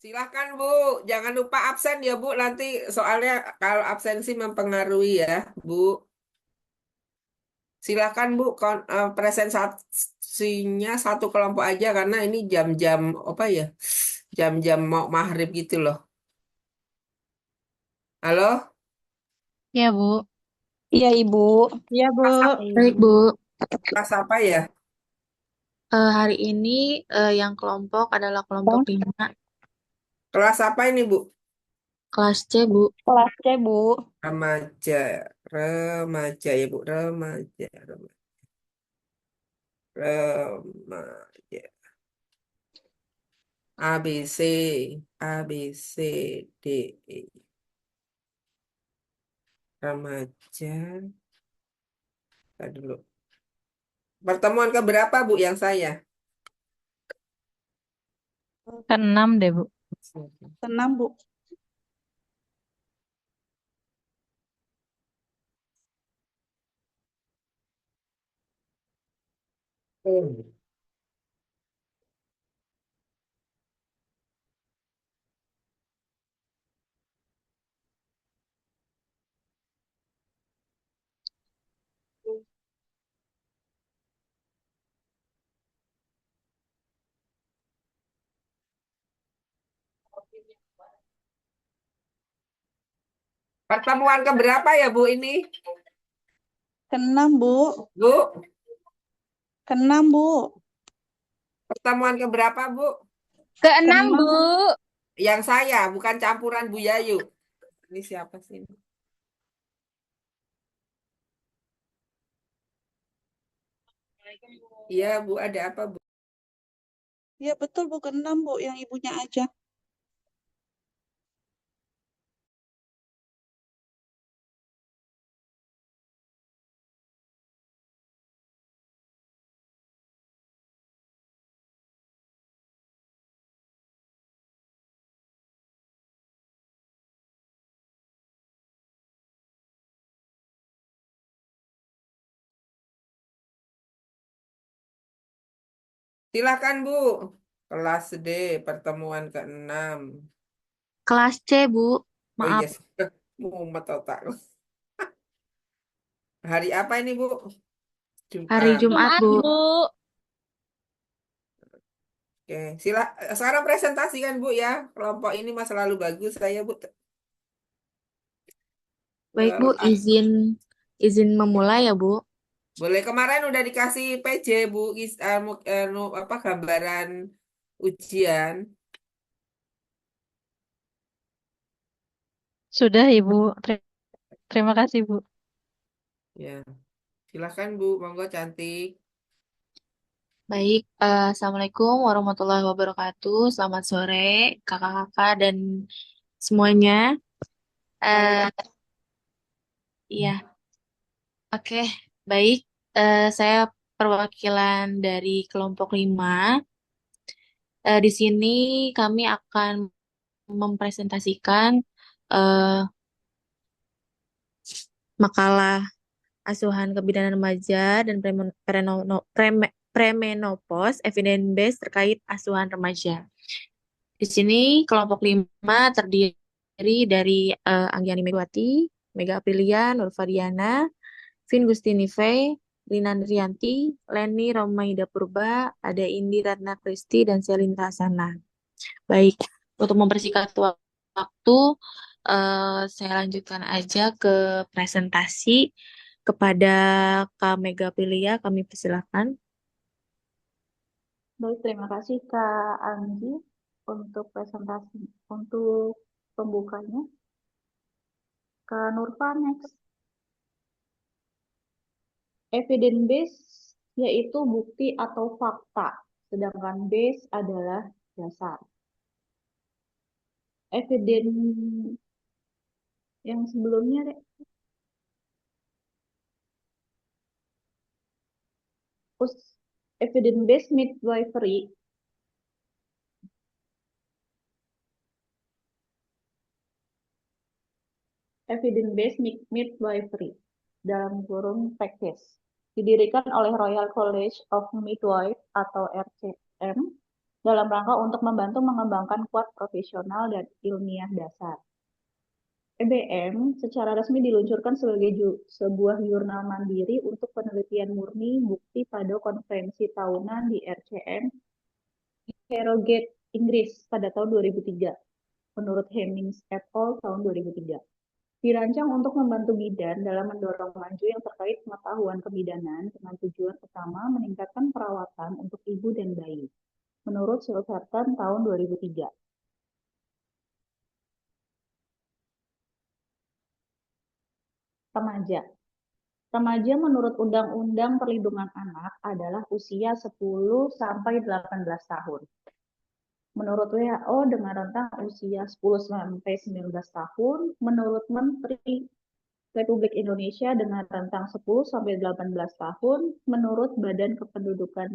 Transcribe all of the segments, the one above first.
Silakan Bu, jangan lupa absen ya Bu, nanti soalnya kalau absensi mempengaruhi ya Bu. Silakan Bu, presentasinya satu kelompok aja karena ini jam-jam apa ya? Jam-jam mau maghrib gitu loh. Halo, Ya, Bu. Iya, Ibu. Iya, Bu. kelas, Baik, Bu. kelas apa ya? Hari ini yang kelompok adalah kelompok Oh, 5, Kelas apa ini Bu? kelas C, Bu. kelas C, Bu. Remaja, remaja ya Bu, remaja. A B C A B C D E. Remaja. Tadi dulu. Pertemuan keberapa Bu yang saya? Keenam deh, Bu. Senam, Bu. Hmm. Pertemuan keberapa ya Bu ini? Keenam, Bu. Bu, Keenam, Bu. pertemuan keberapa Bu? Keenam, Bu. Keenam. Yang saya, bukan campuran Bu Yayu. Ini siapa sih ini? Iya Bu, ada apa Bu? Iya, betul, Bu. Keenam, Bu. Yang ibunya aja. Silakan Bu. Kelas D, pertemuan ke-6. Kelas C, Bu. Oh Maaf. iya, mumet otak. Hari apa ini Bu? Hari Jumat. Jumat, Bu. Bu. Oke, sekarang presentasikan Bu ya. Kelompok ini masa lalu bagus saya Bu. Baik, Bu. Izin izin memulai ya, Bu. Boleh kemarin udah dikasih PJ Bu, apa gambaran ujian. Sudah, Ibu. Terima kasih, Bu. Ya, silakan Bu, monggo cantik. Baik, Assalamualaikum warahmatullahi wabarakatuh. Selamat sore, kakak-kakak dan semuanya. Eh, Waalaikumsalam. iya, oke. Baik, saya perwakilan dari kelompok 5. Di sini kami akan mempresentasikan eh, makalah asuhan kebidanan remaja dan premenopause evidence base terkait asuhan remaja. Di sini kelompok 5 terdiri dari Anggiani Megawati, Mega Aprilia, Nurfadiana, Vin Gustinive, Lina Nrianti, Leni Romaida Purba, ada Indi Ratna Kristi, dan Selin Rasana. Baik, untuk mempersingkat waktu, saya lanjutkan aja ke presentasi kepada Kak Mega Aprilia, kami persilakan. Baik, terima kasih, Kak Anggi, untuk presentasi, untuk pembukanya. Kak Nurfa, next. Evidence base yaitu bukti atau fakta, sedangkan base adalah dasar. Evidence yang sebelumnya, Rek. Terus evidence based midwifery, evidence based midwifery dalam kurung practice didirikan oleh Royal College of Midwife atau RCM dalam rangka untuk membantu mengembangkan kuat profesional dan ilmiah dasar. EBM secara resmi diluncurkan sebagai sebuah jurnal mandiri untuk penelitian murni bukti pada konferensi tahunan di RCM Harrogate, Inggris pada tahun 2003, menurut Hemmings et al. Tahun 2003. Dirancang untuk membantu bidan dalam mendorong maju yang terkait pengetahuan kebidanan dengan tujuan utama meningkatkan perawatan untuk ibu dan bayi, menurut Silverton tahun 2003. Remaja. Remaja menurut Undang-Undang Perlindungan Anak adalah usia 10 sampai 18 tahun. Menurut WHO dengan rentang usia 10 sampai 19 tahun, menurut Menteri Republik Indonesia dengan rentang 10 sampai 18 tahun, menurut Badan Kependudukan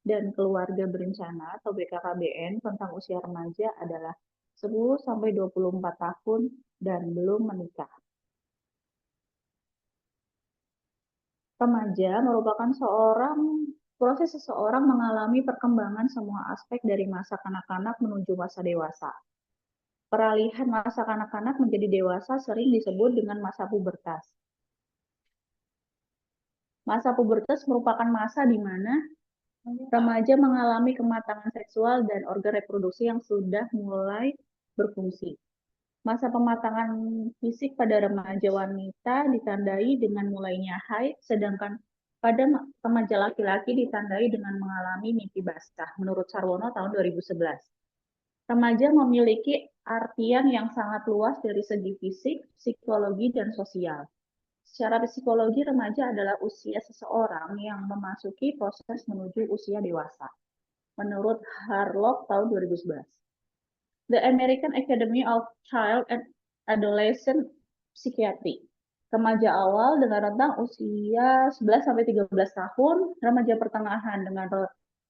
dan Keluarga Berencana atau BKKBN tentang usia remaja adalah 10 sampai 24 tahun dan belum menikah. Remaja merupakan proses seseorang mengalami perkembangan semua aspek dari masa kanak-kanak menuju masa dewasa. Peralihan masa kanak-kanak menjadi dewasa sering disebut dengan masa pubertas. Masa pubertas merupakan masa di mana remaja mengalami kematangan seksual dan organ reproduksi yang sudah mulai berfungsi. Masa pematangan fisik pada remaja wanita ditandai dengan mulainya haid, sedangkan pada remaja laki-laki ditandai dengan mengalami mimpi basah, menurut Sarwono tahun 2011. Remaja memiliki artian yang sangat luas dari segi fisik, psikologi, dan sosial. Secara psikologi, remaja adalah usia seseorang yang memasuki proses menuju usia dewasa, menurut Harlock tahun 2011. The American Academy of Child and Adolescent Psychiatry. Remaja awal dengan rentang usia 11 sampai 13 tahun, remaja pertengahan dengan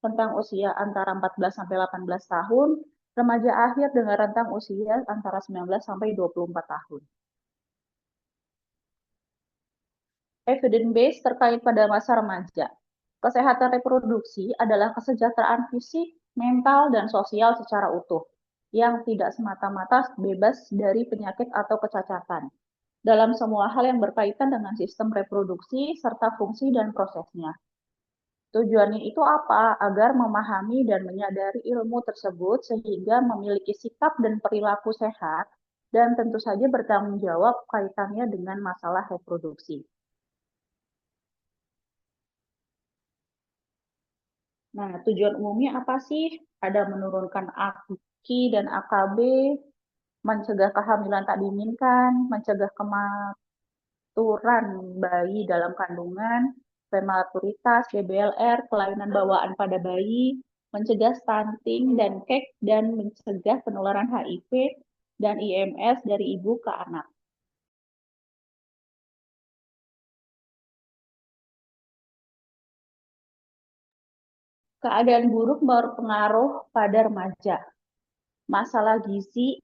rentang usia antara 14 sampai 18 tahun, remaja akhir dengan rentang usia antara 19 sampai 24 tahun. Evidence base terkait pada masa remaja. Kesehatan reproduksi adalah kesejahteraan fisik, mental, dan sosial secara utuh, yang tidak semata-mata bebas dari penyakit atau kecacatan, dalam semua hal yang berkaitan dengan sistem reproduksi serta fungsi dan prosesnya. Tujuannya itu apa? Agar memahami dan menyadari ilmu tersebut sehingga memiliki sikap dan perilaku sehat dan tentu saja bertanggung jawab kaitannya dengan masalah reproduksi. Nah, tujuan umumnya apa sih? Ada menurunkan AKI dan AKB, mencegah kehamilan tak diinginkan, mencegah kematuran bayi dalam kandungan, prematuritas, BBLR, kelainan bawaan pada bayi, mencegah stunting dan KEK, dan mencegah penularan HIV dan IMS dari ibu ke anak. Keadaan buruk berpengaruh pada remaja. Masalah gizi,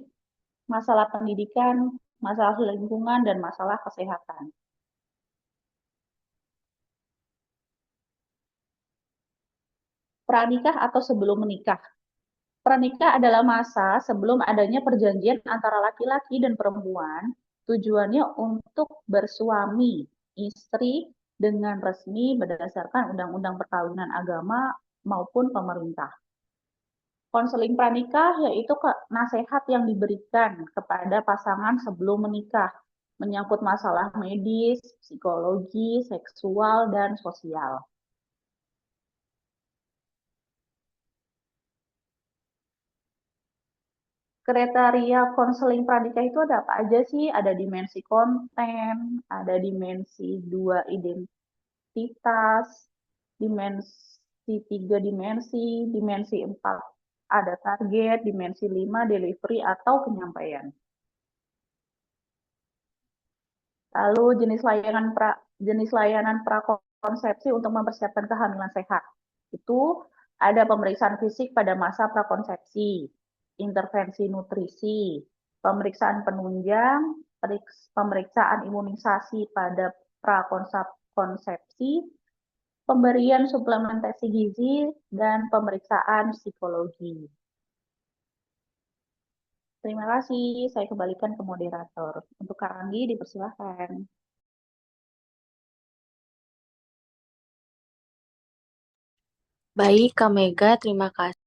masalah pendidikan, masalah lingkungan, dan masalah kesehatan. Pranikah atau sebelum menikah. Pranikah adalah masa sebelum adanya perjanjian antara laki-laki dan perempuan, tujuannya untuk bersuami istri dengan resmi berdasarkan undang-undang perkawinan agama maupun pemerintah. Konseling pranikah yaitu nasihat yang diberikan kepada pasangan sebelum menikah, menyangkut masalah medis, psikologi, seksual, dan sosial. Kriteria konseling pranikah itu ada apa aja sih? Ada dimensi konten, ada dimensi 2 identitas, dimensi 3 dimensi 4 ada target, dimensi 5 delivery atau penyampaian. Lalu jenis layanan prakonsepsi untuk mempersiapkan kehamilan sehat. Itu ada pemeriksaan fisik pada masa prakonsepsi, intervensi nutrisi, pemeriksaan penunjang, pemeriksaan imunisasi pada prakonsepsi, pemberian suplementasi gizi, dan pemeriksaan psikologi. Terima kasih, saya kembalikan ke moderator. Untuk Kak Anggi, dipersilahkan. Baik, Kak Mega, terima kasih.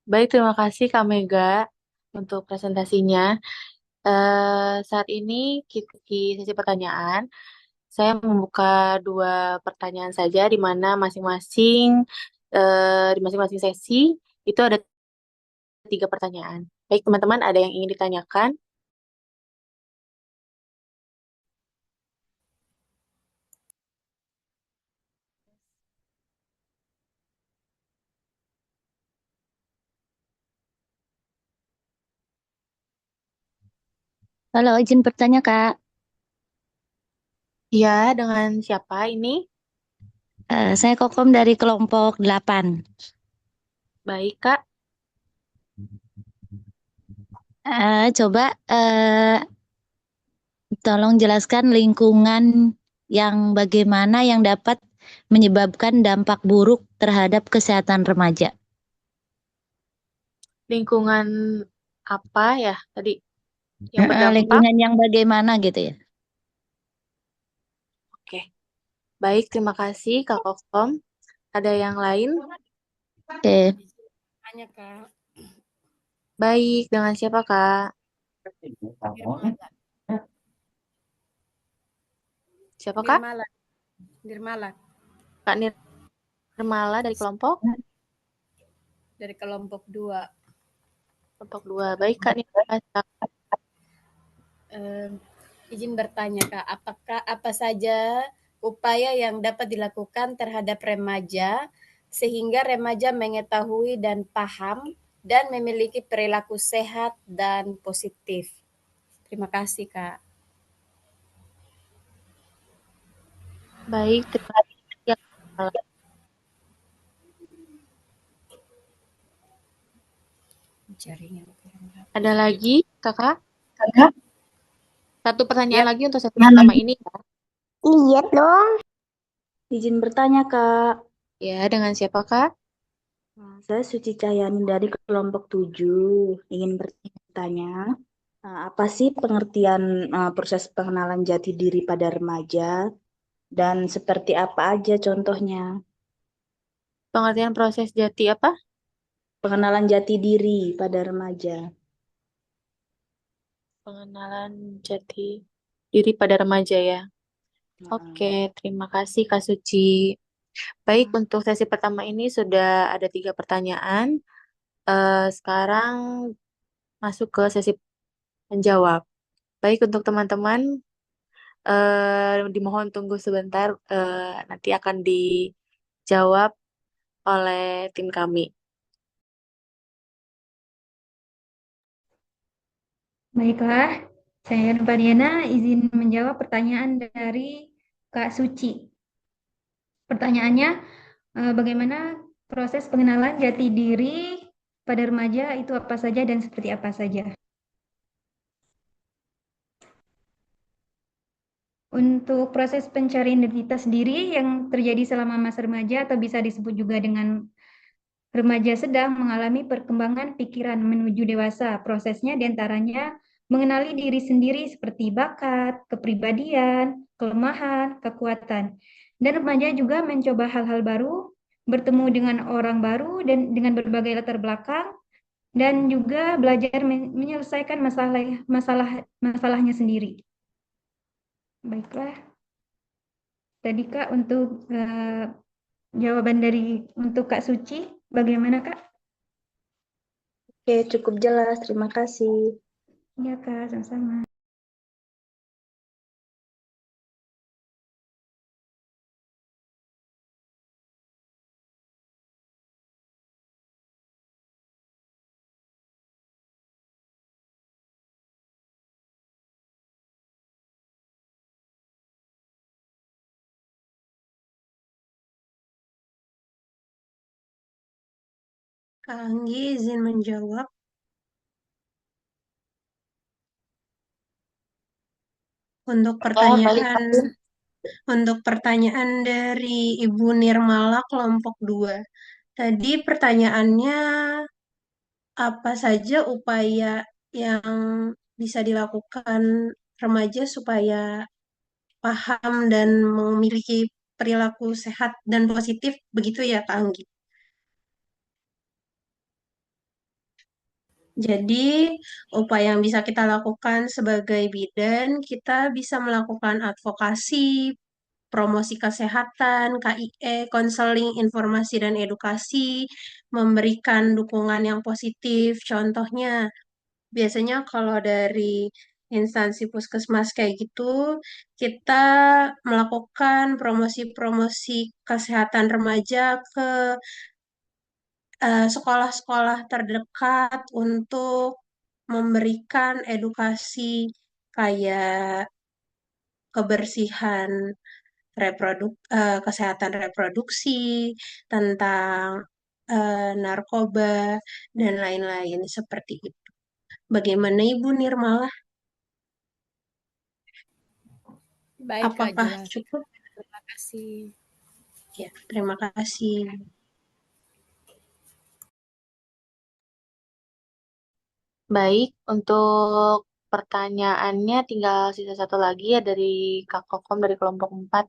Baik, terima kasih Kak Mega untuk presentasinya. Saat ini di sesi pertanyaan, saya membuka dua pertanyaan saja di mana di masing-masing sesi itu ada 3 pertanyaan. Baik, teman-teman, ada yang ingin ditanyakan? Halo, izin bertanya, Kak. Ya, dengan siapa ini? Saya Kokom dari kelompok 8. Baik, Kak. Coba tolong jelaskan lingkungan yang bagaimana yang dapat menyebabkan dampak buruk terhadap kesehatan remaja. Lingkungan apa ya tadi yang berdampak? Lingkungan yang bagaimana gitu ya. Oke. Baik, terima kasih Kak Kokom. Ada yang lain? Oke. Tanya Kak, Baik, dengan siapa Kak? Nirmala, Siapa Kak? Nirmala, Nirmala Kak Nirmala dari kelompok? dari kelompok 2. Kelompok 2. Baik Kak Nirmala. Izin bertanya Kak, apakah apa saja upaya yang dapat dilakukan terhadap remaja sehingga remaja mengetahui dan paham dan memiliki perilaku sehat dan positif? Terima kasih Kak. Baik, terima kasih ya, Kak Nirmala. Jaringan. Ada lagi Kakak? Satu pertanyaan Ya, lagi untuk sesi pertama ini ya. Iya dong. Izin bertanya, Kak. Ya, dengan siapa Kak? Saya Suci Cahyani dari kelompok 7. Ingin bertanya, apa sih pengertian proses pengenalan jati diri pada remaja dan seperti apa aja contohnya? Pengertian proses jati apa? Pengenalan jati diri pada remaja. Pengenalan jati diri pada remaja ya. Oke, terima kasih Kak Suci. Baik, untuk sesi pertama ini sudah ada 3 pertanyaan. Sekarang masuk ke sesi menjawab. Baik, untuk teman-teman, dimohon tunggu sebentar. Nanti akan dijawab oleh tim kami. Baiklah, saya Nurpadiana izin menjawab pertanyaan dari Kak Suci. Pertanyaannya, bagaimana proses pengenalan jati diri pada remaja itu apa saja dan seperti apa saja? Untuk proses pencarian identitas diri yang terjadi selama masa remaja atau bisa disebut juga dengan remaja sedang mengalami perkembangan pikiran menuju dewasa. Prosesnya diantaranya mengenali diri sendiri seperti bakat, kepribadian, kelemahan, kekuatan. Dan remaja juga mencoba hal-hal baru, bertemu dengan orang baru dan dengan berbagai latar belakang, dan juga belajar menyelesaikan masalahnya sendiri. Baiklah. Tadi Kak untuk jawaban untuk Kak Suci, bagaimana Kak? Oke, cukup jelas. Terima kasih. Iya Kak, sama-sama. Kak Anggi izin menjawab. Untuk Baik, pertanyaan untuk pertanyaan dari Ibu Nirmala kelompok 2. Tadi pertanyaannya apa saja upaya yang bisa dilakukan remaja supaya paham dan memiliki perilaku sehat dan positif, begitu ya Kak Anggi? Jadi, upaya yang bisa kita lakukan sebagai bidan, kita bisa melakukan advokasi, promosi kesehatan, KIE, konseling, informasi dan edukasi, memberikan dukungan yang positif. Contohnya, biasanya kalau dari instansi puskesmas kayak gitu, kita melakukan promosi-promosi kesehatan remaja ke sekolah-sekolah terdekat untuk memberikan edukasi kayak kebersihan kesehatan reproduksi, tentang narkoba, dan lain-lain seperti itu. Bagaimana Ibu Nirmala? Baik, Kak, Apakah jelas. cukup? Terima kasih. Ya, terima kasih. baik. Untuk pertanyaannya tinggal sisa satu lagi ya dari Kak Kokom dari kelompok 4.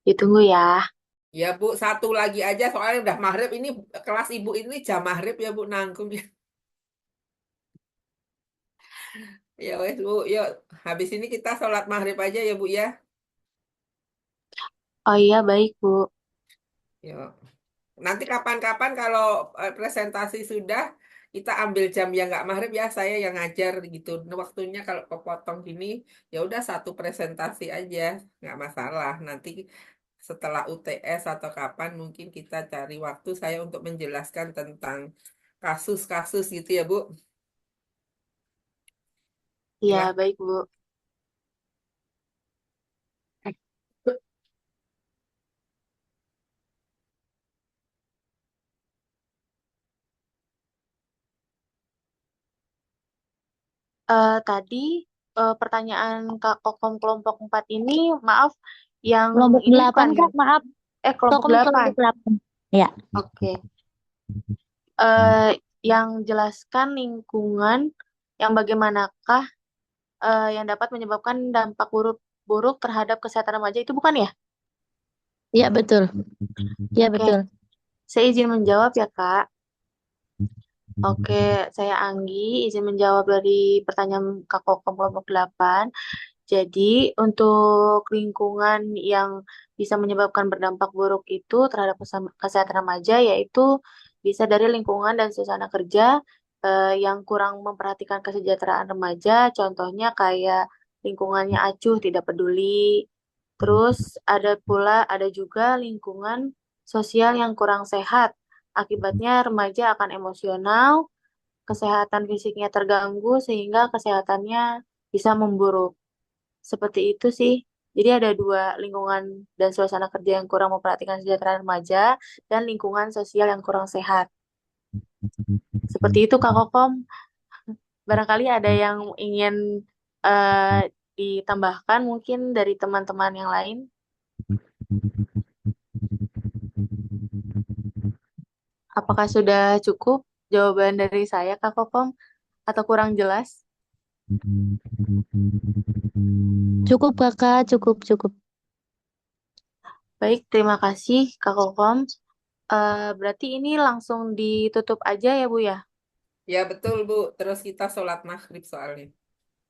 Ditunggu ya. Ya Bu, satu lagi aja soalnya udah maghrib. Ini kelas Ibu ini jam maghrib ya Bu, nanggung ya. Ya wes Bu, yuk. Habis ini kita sholat maghrib aja ya Bu ya. Oh iya, baik, Bu. Yuk. Nanti kapan-kapan kalau presentasi sudah, kita ambil jam yang nggak maghrib ya, saya yang ngajar gitu. Nah, waktunya kalau kepotong gini, ya udah satu presentasi aja, nggak masalah. Nanti setelah UTS atau kapan mungkin kita cari waktu saya untuk menjelaskan tentang kasus-kasus gitu ya Bu. Iya, Silah. baik, Bu. Tadi pertanyaan Kak Kokom kelompok 4 ini, maaf, yang Kelompok ini 8, bukan Kak, maaf. kelompok Kelompok 8. 8. Ya. Oke. Eh, yang jelaskan lingkungan yang bagaimanakah yang dapat menyebabkan dampak buruk buruk terhadap kesehatan remaja itu bukan ya? Iya, betul. Iya, Oke, betul. saya izin menjawab ya, Kak. Oke, saya Anggi, izin menjawab dari pertanyaan Kak Kokom kelompok 8. Jadi, untuk lingkungan yang bisa menyebabkan berdampak buruk itu terhadap kesehatan remaja, yaitu bisa dari lingkungan dan suasana kerja yang kurang memperhatikan kesejahteraan remaja, contohnya kayak lingkungannya acuh, tidak peduli. Terus ada juga lingkungan sosial yang kurang sehat. Akibatnya remaja akan emosional, kesehatan fisiknya terganggu sehingga kesehatannya bisa memburuk. Seperti itu sih. Jadi ada dua, lingkungan dan suasana kerja yang kurang memperhatikan kesejahteraan remaja dan lingkungan sosial yang kurang sehat. Seperti itu Kak Kokom. Barangkali ada yang ingin eh, ditambahkan mungkin dari teman-teman yang lain. Apakah sudah cukup jawaban dari saya Kak Kokom atau kurang jelas? Cukup, Kakak. Cukup, cukup. Baik, terima kasih Kak Kokom. Berarti ini langsung ditutup aja ya Bu ya? Ya betul Bu, terus kita sholat maghrib soalnya.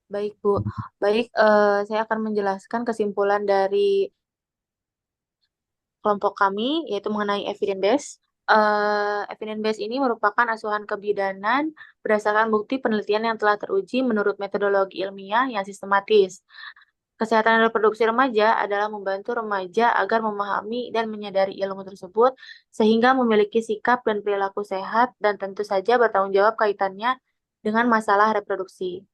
Baik Bu. Baik, saya akan menjelaskan kesimpulan dari kelompok kami, yaitu mengenai evidence base. Evidence base ini merupakan asuhan kebidanan berdasarkan bukti penelitian yang telah teruji menurut metodologi ilmiah yang sistematis. Kesehatan reproduksi remaja adalah membantu remaja agar memahami dan menyadari ilmu tersebut sehingga memiliki sikap dan perilaku sehat dan tentu saja bertanggung jawab kaitannya dengan masalah reproduksi.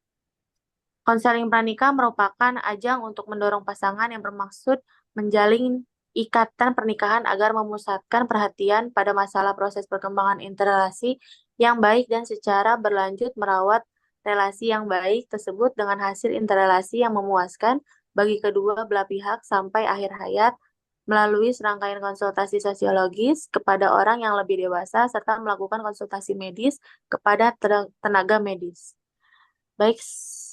Konseling pranikah merupakan ajang untuk mendorong pasangan yang bermaksud menjalin ikatan pernikahan agar memusatkan perhatian pada masalah proses perkembangan interrelasi yang baik dan secara berlanjut merawat relasi yang baik tersebut dengan hasil interrelasi yang memuaskan bagi kedua belah pihak sampai akhir hayat melalui serangkaian konsultasi sosiologis kepada orang yang lebih dewasa serta melakukan konsultasi medis kepada tenaga medis. Baik,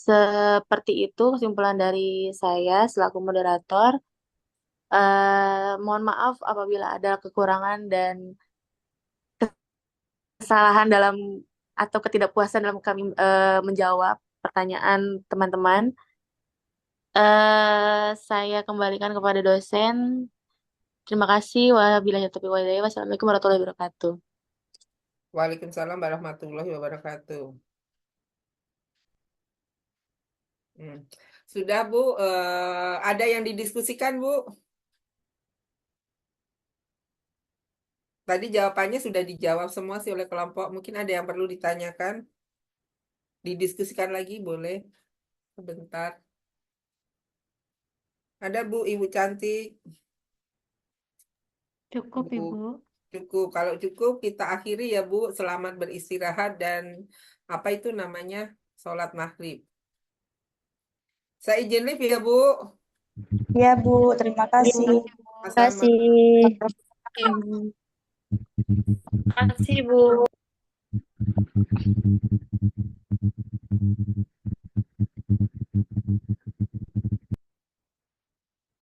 seperti itu kesimpulan dari saya selaku moderator. Mohon maaf apabila ada kekurangan dan kesalahan dalam atau ketidakpuasan dalam kami menjawab pertanyaan teman-teman. Saya kembalikan kepada dosen. Terima kasih. Wabillahi taufiq wal hidayah. Wassalamualaikum warahmatullahi wabarakatuh. Waalaikumsalam warahmatullahi wabarakatuh. Hmm. Sudah, Bu. Ada yang didiskusikan, Bu? Tadi jawabannya sudah dijawab semua sih oleh kelompok. Mungkin ada yang perlu ditanyakan. Didiskusikan lagi, boleh. Sebentar. Ada, Bu, Ibu Cantik. Cukup, Bu, Ibu. cukup. Kalau cukup, kita akhiri ya, Bu. Selamat beristirahat dan apa itu namanya? Sholat maghrib. Saya izin live ya, Bu. Ya, Bu. Terima kasih. Sama-sama. Kasih. Terima kasih, Bu.